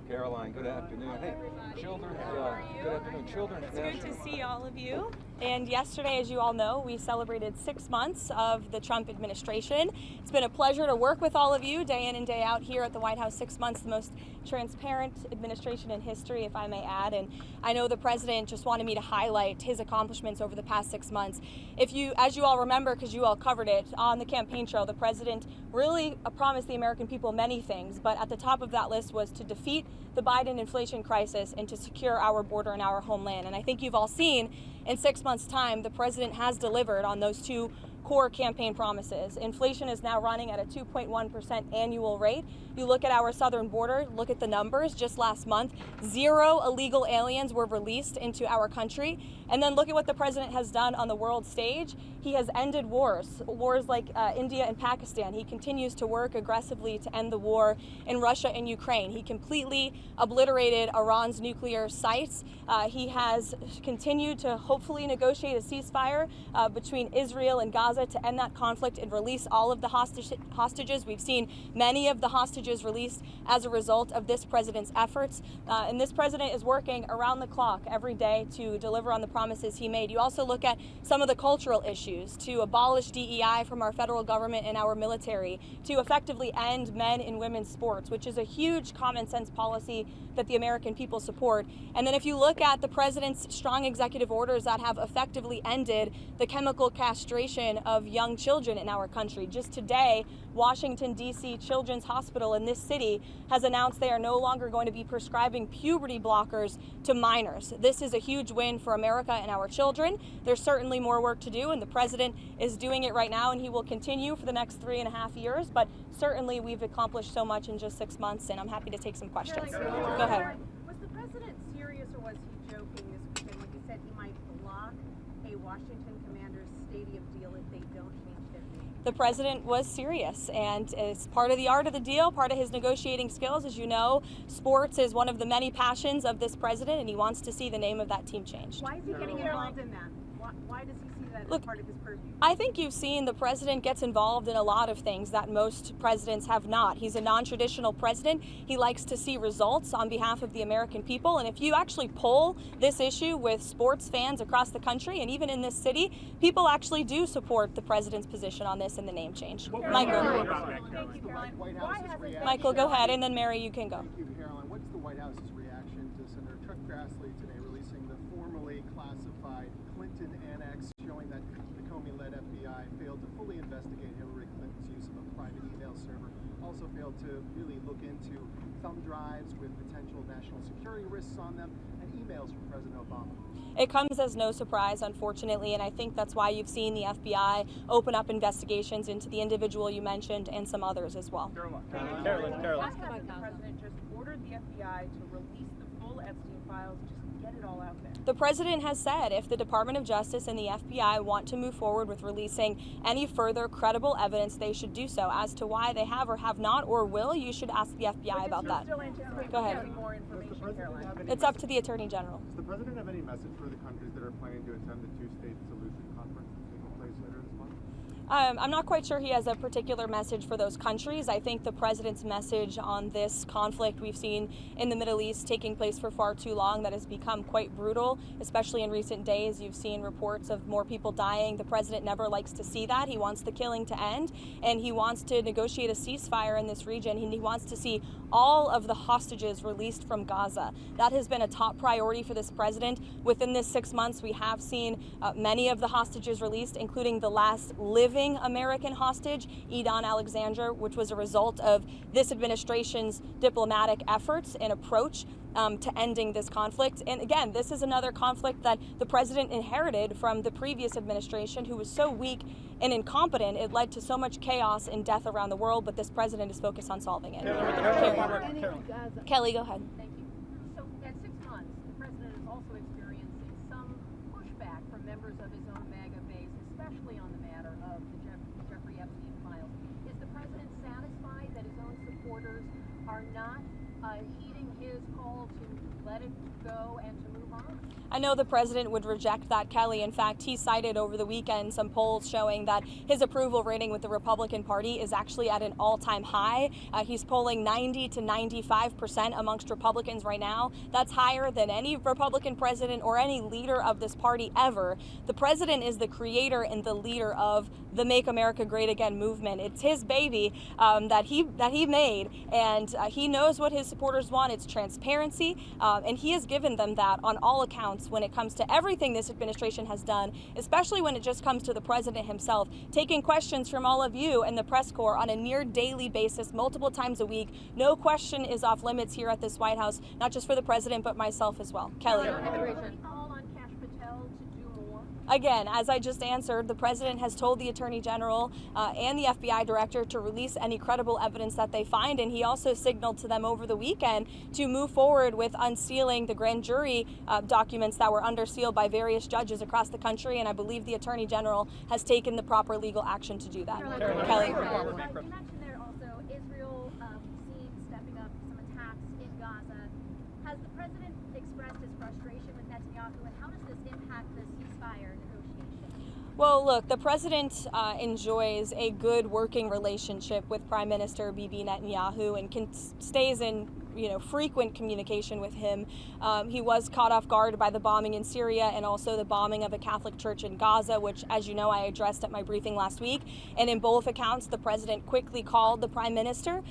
Karoline, good afternoon. Hey, children, good afternoon. Children's It's National. good to see all of you. And yesterday, as you all know, we celebrated 6 months of the Trump administration. It's been a pleasure to work with all of you day in and day out here at the White House. 6 months, the most transparent administration in history, if I may add. And I know the president just wanted me to highlight his accomplishments over the past 6 months. As you all remember, because you all covered it on the campaign trail, the president really promised the American people many things, but at the top of that list was to defeat the Biden inflation crisis and to secure our border and our homeland. And I think you've all seen in 6 months' time, the president has delivered on those two core campaign promises. Inflation is now running at a 2.1% annual rate. You look at our southern border, look at the numbers. Just last month, 0 illegal aliens were released into our country. And then look at what the president has done on the world stage. He has ended wars like India and Pakistan. He continues to work aggressively to end the war in Russia and Ukraine. He completely obliterated Iran's nuclear sites. He has continued to hopefully negotiate a ceasefire between Israel and Gaza to end that conflict and release all of the hostages. We've seen many of the hostages released as a result of this president's efforts. And this president is working around the clock every day to deliver on the promises he made. You also look at some of the cultural issues, to abolish DEI from our federal government and our military, to effectively end men and women's sports, which is a huge common sense policy that the American people support. And then if you look at the president's strong executive orders that have effectively ended the chemical castration of young children in our country. Just today, Washington, D.C. Children's Hospital in this city has announced they are no longer going to be prescribing puberty blockers to minors. This is a huge win for America and our children. There's certainly more work to do, and the president is doing it right now, and he will continue for the next 3.5 years. But certainly we've accomplished so much in just 6 months, and I'm happy to take some questions. Go ahead. Was the president serious, or was he joking this weekend when he said he might block a Washington Commanders stadium deal if they don't change their name? The president was serious, and it's part of the art of the deal, part of his negotiating skills. As you know, sports is one of the many passions of this president, and he wants to see the name of that team changed. Why is he getting involved in that? Why does he see that as part of his purview? I think you've seen the president gets involved in a lot of things that most presidents have not. He's a non-traditional president. He likes to see results on behalf of the American people. And if you actually poll this issue with sports fans across the country and even in this city, people actually do support the president's position on this and the name change. Michael. Thank you, Karoline. Michael, go ahead, and then Mary, you can go. Thank you, Karoline. What's the White House's reaction to Senator Chuck Grassley today releasing the formerly classified Clinton annex showing that the Comey-led FBI failed to fully investigate Hillary Clinton's use of a private email server, also failed to really look into thumb drives with potential national security risks on them, and emails from President Obama? It comes as no surprise, unfortunately, and I think that's why you've seen the FBI open up investigations into the individual you mentioned and some others as well. Caroline. The president just ordered the FBI to release the full Epstein files, just get it all out there. The president has said if the Department of Justice and the FBI want to move forward with releasing any further credible evidence, they should do so. As to why they have or have not or will, you should ask the FBI about that. Go ahead. More information, Caroline. It's up to the Attorney General. Does the president have any message for the countries that are planning to attend the two-state solution conference that's taking place later this month? I'm not quite sure he has a particular message for those countries. I think the president's message on this conflict we've seen in the Middle East taking place for far too long that has become quite brutal, especially in recent days. You've seen reports of more people dying. The president never likes to see that. He wants the killing to end, and he wants to negotiate a ceasefire in this region. He wants to see all of the hostages released from Gaza. That has been a top priority for this president. Within this 6 months, we have seen many of the hostages released, including the last living American hostage, Edon Alexander, which was a result of this administration's diplomatic efforts and approach to ending this conflict. And again, this is another conflict that the president inherited from the previous administration, who was so weak and incompetent, it led to so much chaos and death around the world, but this president is focused on solving it. Kelly, go ahead. Thank you. So at 6 months, the president is also experiencing some pushback from members of his own MAGA base, especially on the matter are not heeding his call to let it go and to move on? I know the president would reject that, Kelly. In fact, he cited over the weekend some polls showing that his approval rating with the Republican Party is actually at an all-time high. He's polling 90 to 95% amongst Republicans right now. That's higher than any Republican president or any leader of this party ever. The president is the creator and the leader of the Make America Great Again movement. It's his baby that he made, and he knows what his supporters want. It's transparency, and he has given them that on all accounts when it comes to everything this administration has done, especially when it just comes to the president himself, taking questions from all of you and the press corps on a near daily basis, multiple times a week. No question is off limits here at this White House, not just for the president, but myself as well. Kelly. Again, as I just answered, the president has told the attorney general and the FBI director to release any credible evidence that they find, and he also signaled to them over the weekend to move forward with unsealing the grand jury documents that were under seal by various judges across the country, and I believe the attorney general has taken the proper legal action to do that. Kelly. You mentioned there also Israel seen stepping up some attacks in Gaza. Has the president expressed his frustration with Netanyahu, and how does this impact the ceasefire negotiation? Well, look, the president enjoys a good working relationship with Prime Minister Bibi Netanyahu and stays in frequent communication with him. He was caught off guard by the bombing in Syria and also the bombing of a Catholic church in Gaza, which, as you know, I addressed at my briefing last week. And in both accounts, the president quickly called the prime minister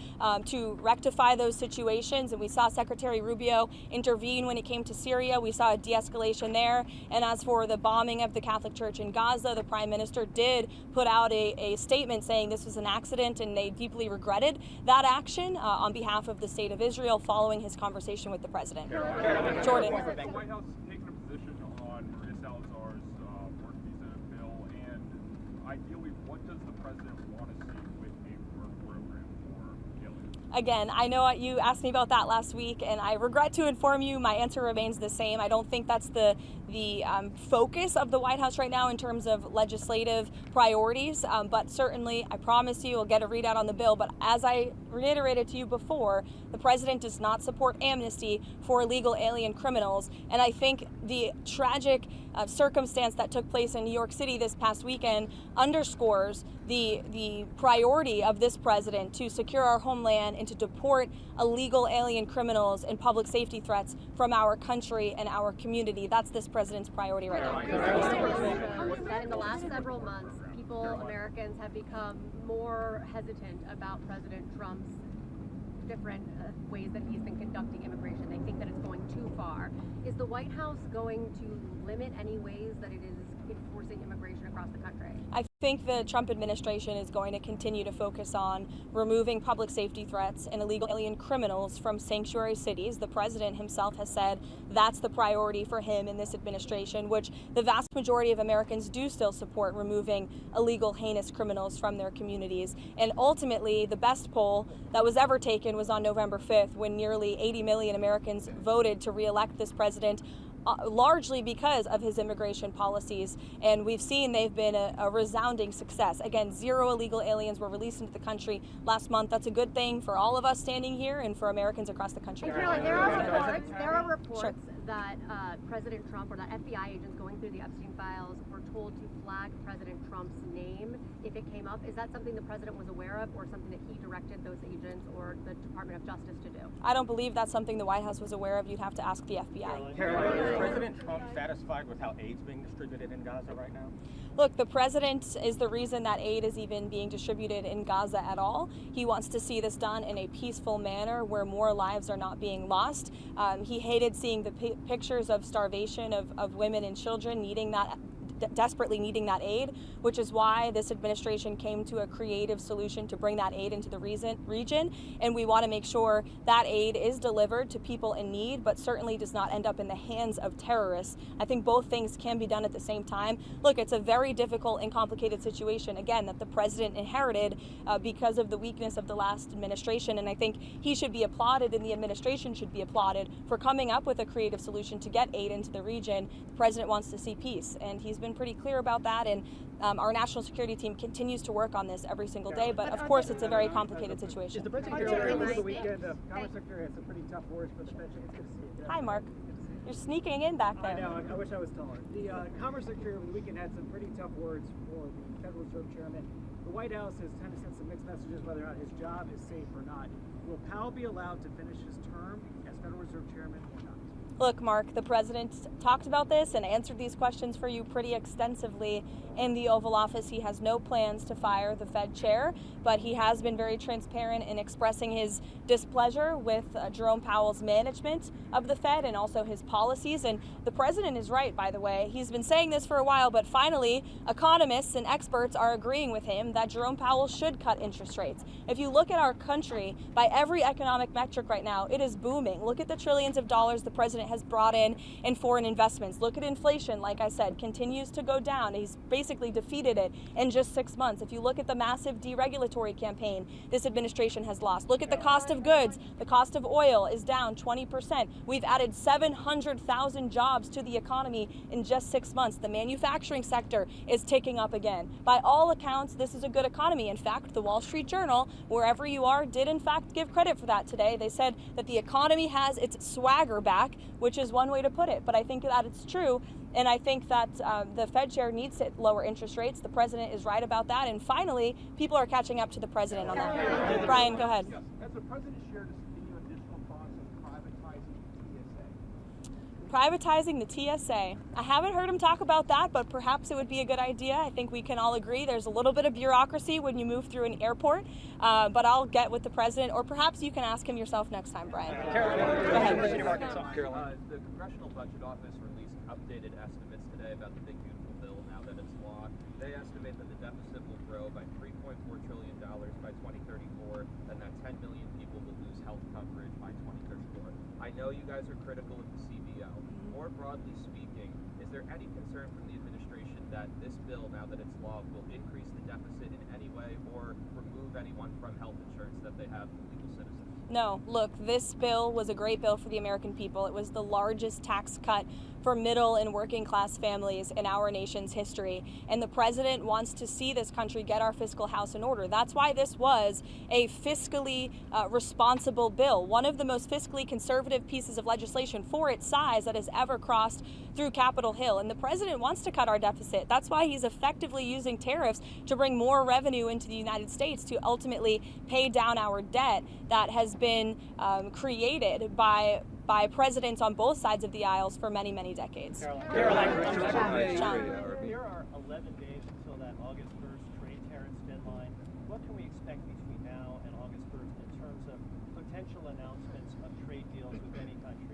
to rectify those situations. And we saw Secretary Rubio intervene when it came to Syria. We saw a de-escalation there. And as for the bombing of the Catholic church in Gaza, the prime minister did put out a statement saying this was an accident and they deeply regretted that action on behalf of the state of Israel, following his conversation with the president. Jordan. Has the White House taken a position on Maria Salazar's work visa bill, and ideally, what does the president want to see with a work program for aliens? Again, I know you asked me about that last week, and I regret to inform you my answer remains the same. I don't think that's the focus of the White House right now in terms of legislative priorities, but certainly I promise you we'll get a readout on the bill. But as I reiterated to you before, the president does not support amnesty for illegal alien criminals, and I think the tragic circumstance that took place in New York City this past weekend underscores the priority of this president to secure our homeland and to deport illegal alien criminals and public safety threats from our country and our community. That's this president's priority right now. That in the last several months, Americans have become more hesitant about President Trump's different ways that he's been conducting immigration. They think that it's going too far. Is the White House going to limit any ways that it is enforcing immigration across the country? I think the Trump administration is going to continue to focus on removing public safety threats and illegal alien criminals from sanctuary cities. The president himself has said that's the priority for him in this administration, which the vast majority of Americans do still support, removing illegal, heinous criminals from their communities. And ultimately, the best poll that was ever taken was on November 5th, when nearly 80 million Americans voted to re-elect this president, largely because of his immigration policies, and we've seen they've been a resounding success. Again, 0 illegal aliens were released into the country last month. That's a good thing for all of us standing here and for Americans across the country. Karoline, there are reports that President Trump or that FBI agents going through the Epstein files were told to flag President Trump's name if it came up. Is that something the president was aware of, or something that he directed those agents or the Department of Justice to do? I don't believe that's something the White House was aware of. You'd have to ask the FBI. Karoline, is President Trump satisfied with how aid's being distributed in Gaza right now? Look, the president is the reason that aid is even being distributed in Gaza at all. He wants to see this done in a peaceful manner where more lives are not being lost. He hated seeing the pictures of starvation of women and children desperately needing that aid, which is why this administration came to a creative solution to bring that aid into the region. And we want to make sure that aid is delivered to people in need, but certainly does not end up in the hands of terrorists. I think both things can be done at the same time. Look, it's a very difficult and complicated situation, again, that the president inherited because of the weakness of the last administration. And I think he should be applauded and the administration should be applauded for coming up with a creative solution to get aid into the region. The president wants to see peace, and he's been been pretty clear about that, and our national security team continues to work on this every single day. But of course, it's a very complicated situation. Is the president here over the weekend? Commerce Secretary had some pretty tough words for the Fed. It's good to see you. Hi, Mark. You're sneaking in back there. I know. I wish I was taller. The Commerce Secretary over the weekend had some pretty tough words for the Federal Reserve Chairman. The White House has kind of sent some mixed messages whether or not his job is safe or not. Will Powell be allowed to finish his term as Federal Reserve Chairman or not? Look, Mark, the president talked about this and answered these questions for you pretty extensively in the Oval Office. He has no plans to fire the Fed chair, but he has been very transparent in expressing his displeasure with Jerome Powell's management of the Fed and also his policies. And the president is right, by the way. He's been saying this for a while, but finally, economists and experts are agreeing with him that Jerome Powell should cut interest rates. If you look at our country, by every economic metric right now, it is booming. Look at the trillions of dollars the president has brought in foreign investments. Look at inflation, like I said, continues to go down. He's basically defeated it in just 6 months. If you look at the massive deregulatory campaign this administration has lost, look at the cost of goods. The cost of oil is down 20%. We've added 700,000 jobs to the economy in just 6 months. The manufacturing sector is ticking up again. By all accounts, this is a good economy. In fact, the Wall Street Journal, wherever you are, did in fact give credit for that today. They said that the economy has its swagger back, which is one way to put it, but I think that it's true. And I think that the Fed chair needs to lower interest rates. The president is right about that. And finally, people are catching up to the president on that. Brian, go ahead. Has the president shared any additional thoughts on privatizing the TSA? Privatizing the TSA. I haven't heard him talk about that, but perhaps it would be a good idea. I think we can all agree there's a little bit of bureaucracy when you move through an airport, but I'll get with the president, or perhaps you can ask him yourself next time, Brian. Caroline, go ahead. The Congressional Budget Office released updated estimates today about the Big Beautiful Bill now that it's law. They estimate that the deficit will grow by $3.4 trillion by 2034, and that 10 million people will lose health coverage by 2034. I know you guys are critical of the CBO. More broadly speaking, is there any concern from the administration that this bill, now that it's law, will increase the deficit in any way or remove anyone from health insurance that they have from legal citizens? No, look, this bill was a great bill for the American people. It was the largest tax cut for middle and working class families in our nation's history. And the president wants to see this country get our fiscal house in order. That's why this was a fiscally responsible bill, one of the most fiscally conservative pieces of legislation for its size that has ever crossed through Capitol Hill. And the president wants to cut our deficit. That's why he's effectively using tariffs to bring more revenue into the United States to ultimately pay down our debt that has been created by presidents on both sides of the aisles for many, many decades. Caroline. There are 11 days until that August 1st trade tariffs deadline. What can we expect between now and August 1st in terms of potential announcements of trade deals with any countries?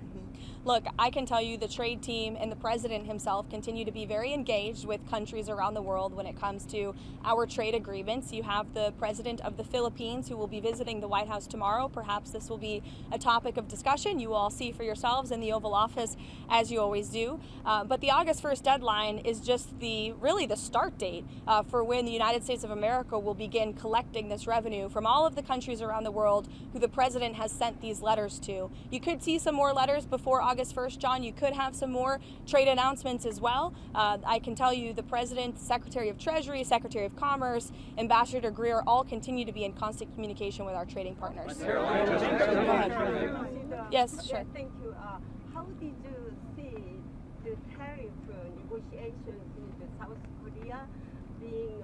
Look, I can tell you the trade team and the president himself continue to be very engaged with countries around the world when it comes to our trade agreements. You have the president of the Philippines who will be visiting the White House tomorrow. Perhaps this will be a topic of discussion. You will all see for yourselves in the Oval Office, as you always do. But the August 1st deadline is just really the start date for when the United States of America will begin collecting this revenue from all of the countries around the world who the president has sent these letters to. You could see some more letters before August 1st, John. You could have some more trade announcements as well. I can tell you the President, Secretary of Treasury, Secretary of Commerce, Ambassador Greer all continue to be in constant communication with our trading partners. Yes, sure. Thank you. How did you see the tariff negotiations with South Korea being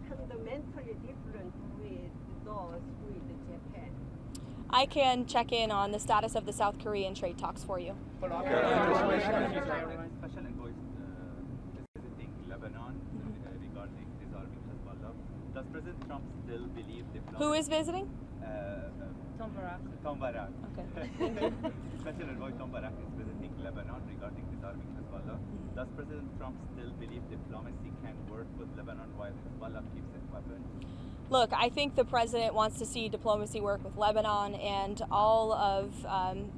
fundamentally different with those with Japan? I can check in on the status of the South Korean trade talks for you. Special envoy visiting Lebanon regarding disarming Hezbollah. Does President Trump still believe diplomacy? Who is visiting? Tom Barak. Tom Barak. Okay. Special envoy Tom Barak is visiting Lebanon regarding disarming Hezbollah. Does President Trump still believe diplomacy can work with Lebanon while Hezbollah keeps its weapons? Look, I think the president wants to see diplomacy work with Lebanon and all of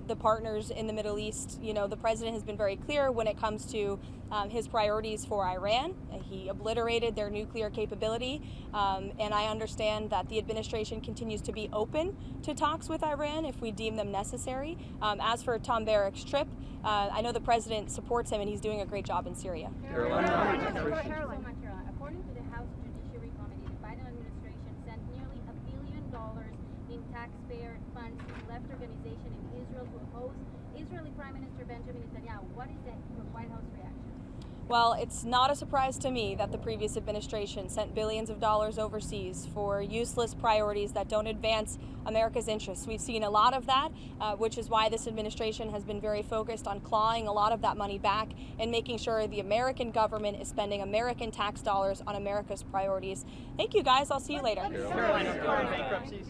the partners in the Middle East. You know, the president has been very clear when it comes to his priorities for Iran. He obliterated their nuclear capability, and I understand that the administration continues to be open to talks with Iran if we deem them necessary. As for Tom Barrack's trip, I know the president supports him and he's doing a great job in Syria. Caroline. According to the House Judiciary Committee, the Biden administration sent nearly $1 billion in taxpayer funds to the left organization in Israel to oppose Israeli Prime Minister Benjamin Netanyahu. What is the White House reaction? Well, it's not a surprise to me that the previous administration sent billions of dollars overseas for useless priorities that don't advance America's interests. We've seen a lot of that, which is why this administration has been very focused on clawing a lot of that money back and making sure the American government is spending American tax dollars on America's priorities. Thank you, guys. I'll see you later. Caroline, bankruptcies.